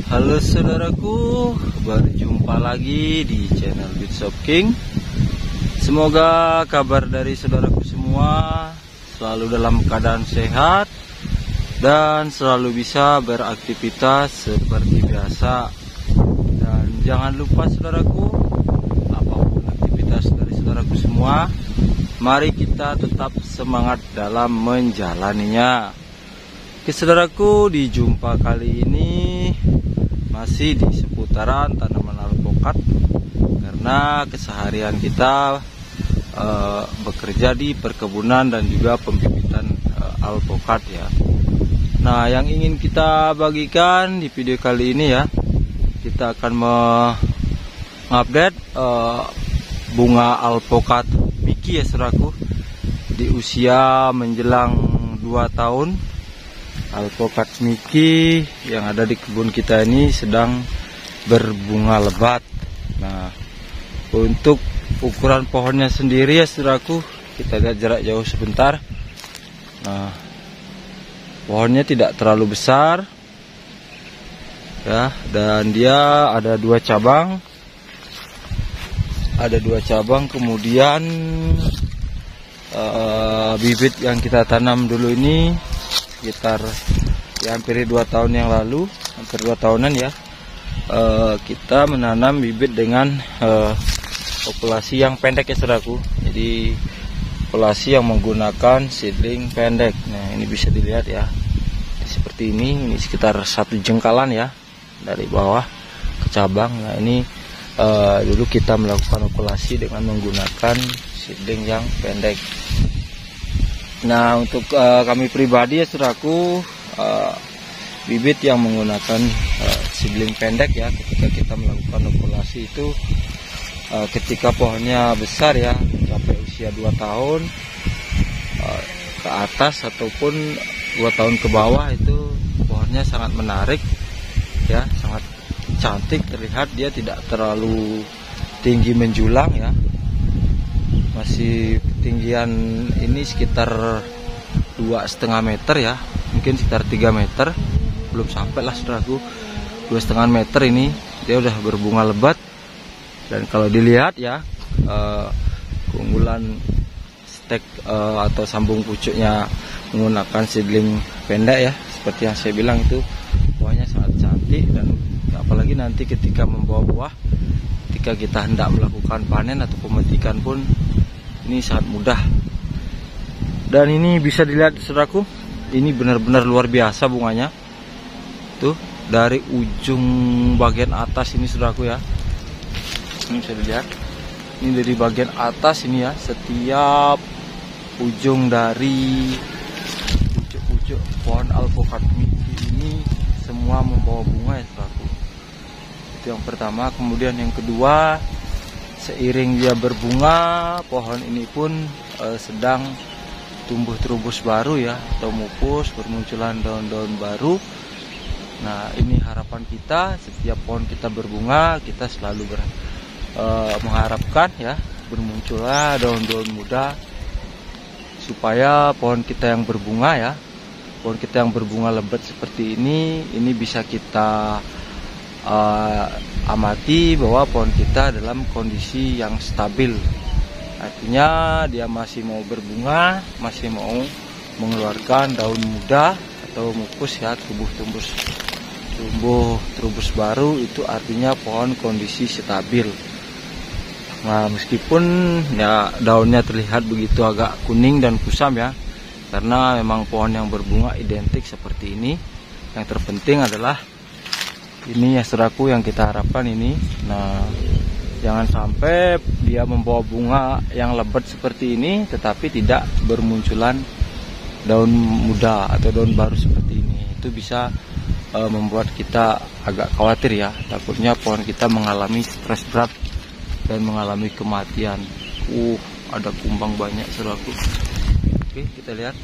Halo saudaraku, berjumpa lagi di channel Beatshop King. Semoga kabar dari saudaraku semua selalu dalam keadaan sehat dan selalu bisa beraktivitas seperti biasa. Dan jangan lupa saudaraku, apapun aktivitas dari saudaraku semua, mari kita tetap semangat dalam menjalaninya. Oke saudaraku, di jumpa kali ini masih di seputaran tanaman alpukat, karena keseharian kita bekerja di perkebunan dan juga pembibitan alpukat ya. Nah, yang ingin kita bagikan di video kali ini ya, kita akan mengupdate bunga alpukat Mickey ya saudaraku, di usia menjelang 2 tahun. Alpukat Mickey yang ada di kebun kita ini sedang berbunga lebat. Nah, untuk ukuran pohonnya sendiri ya saudaraku, kita lihat jarak jauh sebentar. Nah, pohonnya tidak terlalu besar ya, dan dia ada 2 cabang. Ada 2 cabang, kemudian bibit yang kita tanam dulu ini sekitar ya hampir 2 tahun yang lalu, hampir 2 tahunan ya, kita menanam bibit dengan populasi yang pendek ya saudaraku. Jadi populasi yang menggunakan seedling pendek. Nah, ini bisa dilihat ya, seperti ini sekitar 1 jengkalan ya dari bawah ke cabang. Nah, ini dulu kita melakukan populasi dengan menggunakan seedling yang pendek. Nah, untuk kami pribadi ya saudaraku, bibit yang menggunakan seedling pendek ya, ketika kita melakukan populasi itu ketika pohonnya besar ya, sampai usia 2 tahun ke atas ataupun 2 tahun ke bawah, itu pohonnya sangat menarik ya, sangat cantik terlihat. Dia tidak terlalu tinggi menjulang ya, masih ketinggian ini sekitar 2,5 meter ya, mungkin sekitar 3 meter, belum sampai lah saudaraku, 2,5 meter ini dia udah berbunga lebat. Dan kalau dilihat ya, keunggulan stek atau sambung pucuknya menggunakan seedling pendek ya, seperti yang saya bilang, itu buahnya sangat cantik. Dan apalagi nanti ketika membawa buah, ketika kita hendak melakukan panen atau pemetikan pun ini sangat mudah. Dan ini bisa dilihat saudaraku, ini benar-benar luar biasa bunganya. Tuh, dari ujung bagian atas ini saudaraku ya, ini bisa dilihat, ini dari bagian atas ini ya, setiap ujung dari pucuk-pucuk pohon alpukat Mickey ini semua membawa bunga ya saudaraku. Itu yang pertama. Kemudian yang kedua, seiring dia berbunga, pohon ini pun sedang tumbuh terubus baru ya, atau mupus, bermunculan daun-daun baru. Nah, ini harapan kita, setiap pohon kita berbunga, kita selalu mengharapkan ya, bermunculnya daun-daun muda, supaya pohon kita yang berbunga ya, pohon kita yang berbunga lebat seperti ini bisa kita amati bahwa pohon kita dalam kondisi yang stabil. Artinya dia masih mau berbunga, masih mau mengeluarkan daun muda atau mupus ya, tumbuh terubus baru. Itu artinya pohon kondisi stabil. Nah, meskipun ya daunnya terlihat begitu agak kuning dan kusam ya, karena memang pohon yang berbunga identik seperti ini. Yang terpenting adalah ini ya saudaraku yang kita harapkan ini. Nah, jangan sampai dia membawa bunga yang lebat seperti ini tetapi tidak bermunculan daun muda atau daun baru seperti ini. Itu bisa membuat kita agak khawatir ya, takutnya pohon kita mengalami stres berat dan mengalami kematian. Ada kumbang banyak saudaraku. Oke, kita lihat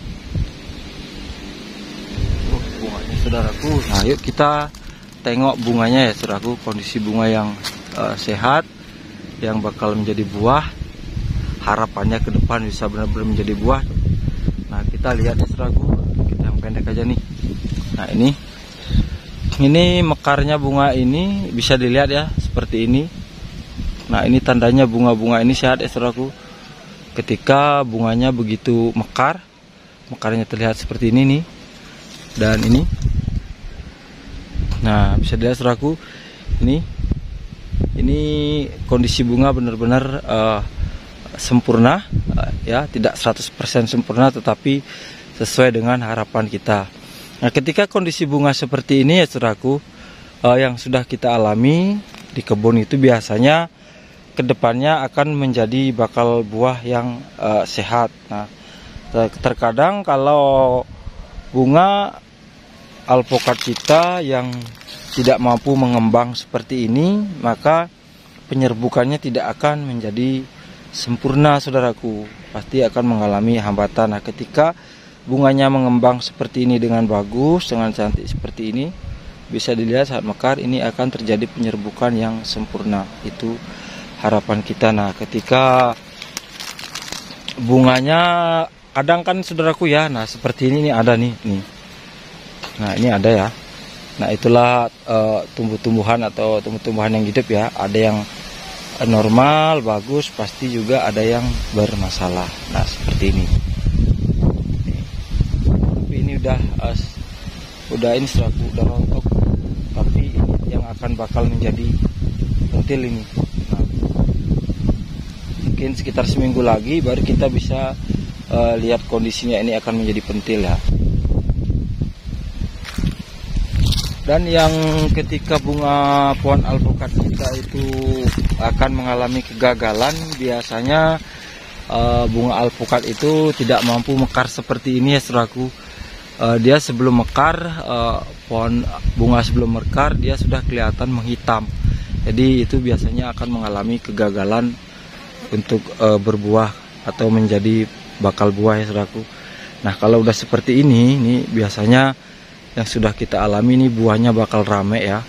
bunganya saudaraku. Nah, yuk kita tengok bunganya ya saudaraku, kondisi bunga yang sehat, yang bakal menjadi buah. Harapannya ke depan bisa benar-benar menjadi buah. Nah, kita lihat ya saudaraku, kita yang pendek aja nih. Nah, ini Ini mekarnya bunga ini bisa dilihat ya, seperti ini. Nah, ini tandanya bunga-bunga ini sehat ya saudaraku. Ketika bunganya begitu mekar, mekarnya terlihat seperti ini nih. Dan ini. Nah, bisa dilihat saudaraku, ini kondisi bunga benar-benar sempurna ya, tidak 100% sempurna tetapi sesuai dengan harapan kita. Nah, ketika kondisi bunga seperti ini ya saudaraku, yang sudah kita alami di kebun itu biasanya kedepannya akan menjadi bakal buah yang sehat. Nah, terkadang kalau bunga alpukat kita yang tidak mampu mengembang seperti ini, maka penyerbukannya tidak akan menjadi sempurna saudaraku, pasti akan mengalami hambatan. Nah, ketika bunganya mengembang seperti ini dengan bagus, dengan cantik seperti ini, bisa dilihat saat mekar ini akan terjadi penyerbukan yang sempurna. Itu harapan kita. Nah, ketika bunganya kadang kan saudaraku ya, nah seperti ini ada nih. Nah, ini ada ya. Nah, itulah tumbuh-tumbuhan atau tumbuh-tumbuhan yang hidup ya. Ada yang normal, bagus, pasti juga ada yang bermasalah. Nah, seperti ini. Tapi ini udah ini seraku, udah rontok. Tapi ini yang akan bakal menjadi pentil ini. Nah, mungkin sekitar seminggu lagi baru kita bisa lihat kondisinya ini akan menjadi pentil ya. Dan yang ketika bunga pohon alpukat kita itu akan mengalami kegagalan, biasanya bunga alpukat itu tidak mampu mekar seperti ini ya saudaraku. Dia sebelum mekar, pohon bunga sebelum mekar dia sudah kelihatan menghitam. Jadi itu biasanya akan mengalami kegagalan untuk berbuah atau menjadi bakal buah ya saudaraku. Nah, kalau udah seperti ini biasanya yang sudah kita alami ini buahnya bakal rame ya.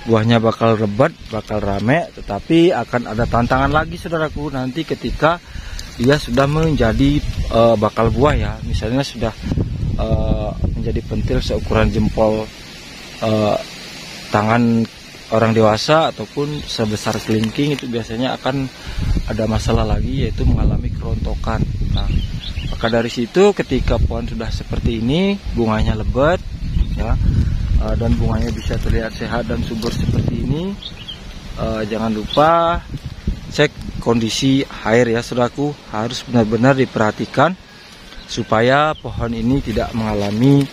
Buahnya bakal lebat, bakal rame, tetapi akan ada tantangan lagi saudaraku nanti ketika dia sudah menjadi bakal buah ya. Misalnya sudah menjadi pentil seukuran jempol tangan orang dewasa ataupun sebesar kelingking, itu biasanya akan ada masalah lagi, yaitu mengalami kerontokan. Nah, maka dari situ ketika pohon sudah seperti ini, bunganya lebat ya, dan bunganya bisa terlihat sehat dan subur seperti ini, jangan lupa cek kondisi air ya saudaraku, harus benar-benar diperhatikan supaya pohon ini tidak mengalami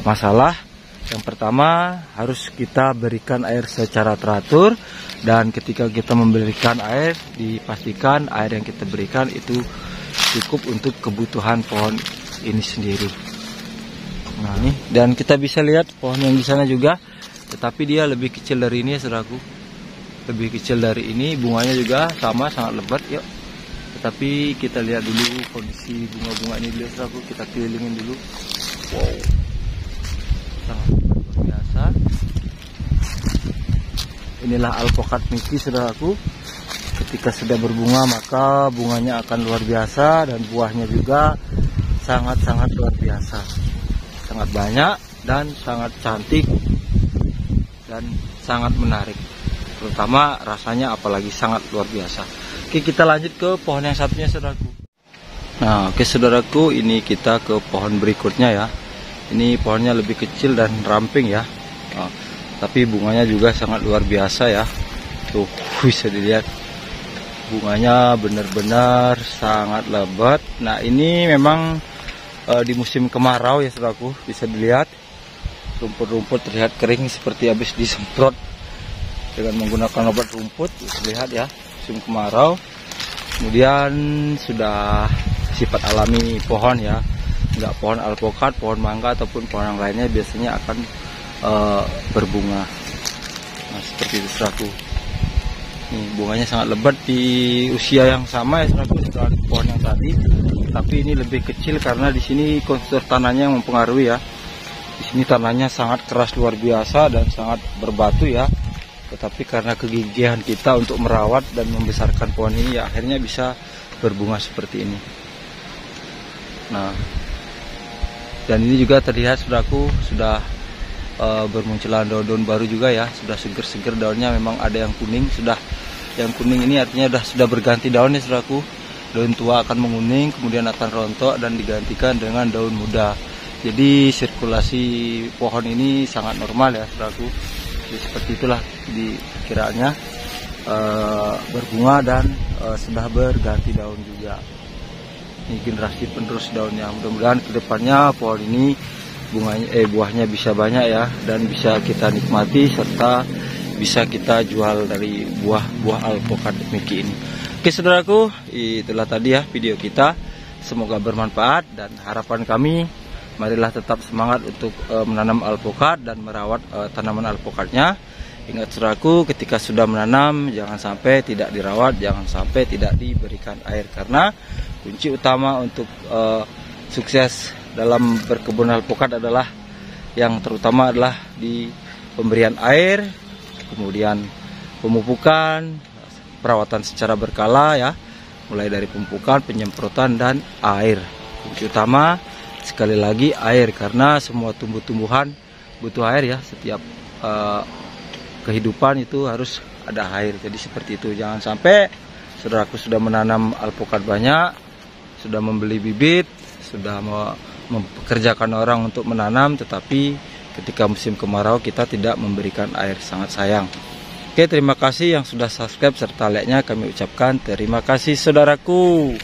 masalah. Yang pertama, harus kita berikan air secara teratur, dan ketika kita memberikan air, dipastikan air yang kita berikan itu cukup untuk kebutuhan pohon ini sendiri. Nah, ini, dan kita bisa lihat pohon yang di sana juga, tetapi dia lebih kecil dari ini ya saudaraku, lebih kecil dari ini. Bunganya juga sama, sangat lebat ya. Tetapi kita lihat dulu kondisi bunga-bunga ini dulu saudaraku, kita kelilingin dulu. Wow, sangat luar biasa. Inilah alpukat Mickey saudaraku. Ketika sudah berbunga maka bunganya akan luar biasa, dan buahnya juga sangat-sangat luar biasa, sangat banyak dan sangat cantik dan sangat menarik, terutama rasanya apalagi sangat luar biasa. Oke, kita lanjut ke pohon yang satunya saudaraku. Nah, oke saudaraku, ini kita ke pohon berikutnya ya. Ini pohonnya lebih kecil dan ramping ya. Nah, tapi bunganya juga sangat luar biasa ya. Tuh, bisa dilihat bunganya benar-benar sangat lebat. Nah, ini memang di musim kemarau ya saudaraku, bisa dilihat rumput-rumput terlihat kering seperti habis disemprot dengan menggunakan obat rumput. Lihat ya, musim kemarau. Kemudian sudah sifat alami pohon ya, enggak pohon alpukat, pohon mangga ataupun pohon yang lainnya biasanya akan berbunga. Nah, seperti itu saudaraku. Nih, bunganya sangat lebat di usia yang sama ya saudaraku dengan pohon yang tadi, tapi ini lebih kecil karena di sini kontur tanahnya yang mempengaruhi ya. Di sini tanahnya sangat keras luar biasa dan sangat berbatu ya. Tetapi karena kegigihan kita untuk merawat dan membesarkan pohon ini ya, akhirnya bisa berbunga seperti ini. Nah, dan ini juga terlihat saudaraku sudah bermunculan daun-daun baru juga ya, sudah seger-seger daunnya. Memang ada yang kuning, yang kuning ini artinya sudah berganti daun ya saudaraku. Daun tua akan menguning, kemudian akan rontok dan digantikan dengan daun muda. Jadi sirkulasi pohon ini sangat normal ya saudaraku. Jadi seperti itulah dikiranya berbunga dan sudah berganti daun juga. Ini generasi penerus daunnya. Mudah-mudahan kedepannya pohon ini buahnya bisa banyak ya, dan bisa kita nikmati serta bisa kita jual dari buah alpukat Miki ini. Oke saudaraku, itulah tadi ya video kita. Semoga bermanfaat, dan harapan kami marilah tetap semangat untuk menanam alpukat dan merawat tanaman alpukatnya. Ingat saudaraku, ketika sudah menanam jangan sampai tidak dirawat, jangan sampai tidak diberikan air, karena kunci utama untuk sukses dalam berkebun alpukat adalah yang terutama adalah di pemberian air, kemudian pemupukan, perawatan secara berkala ya, mulai dari pemupukan, penyemprotan dan air. Kunci utama sekali lagi air, karena semua tumbuh-tumbuhan butuh air ya, setiap kehidupan itu harus ada air. Jadi seperti itu, jangan sampai saudaraku sudah menanam alpukat banyak, sudah membeli bibit, sudah mempekerjakan orang untuk menanam, tetapi ketika musim kemarau kita tidak memberikan air, sangat sayang. Oke, terima kasih yang sudah subscribe serta like-nya kami ucapkan terima kasih saudaraku.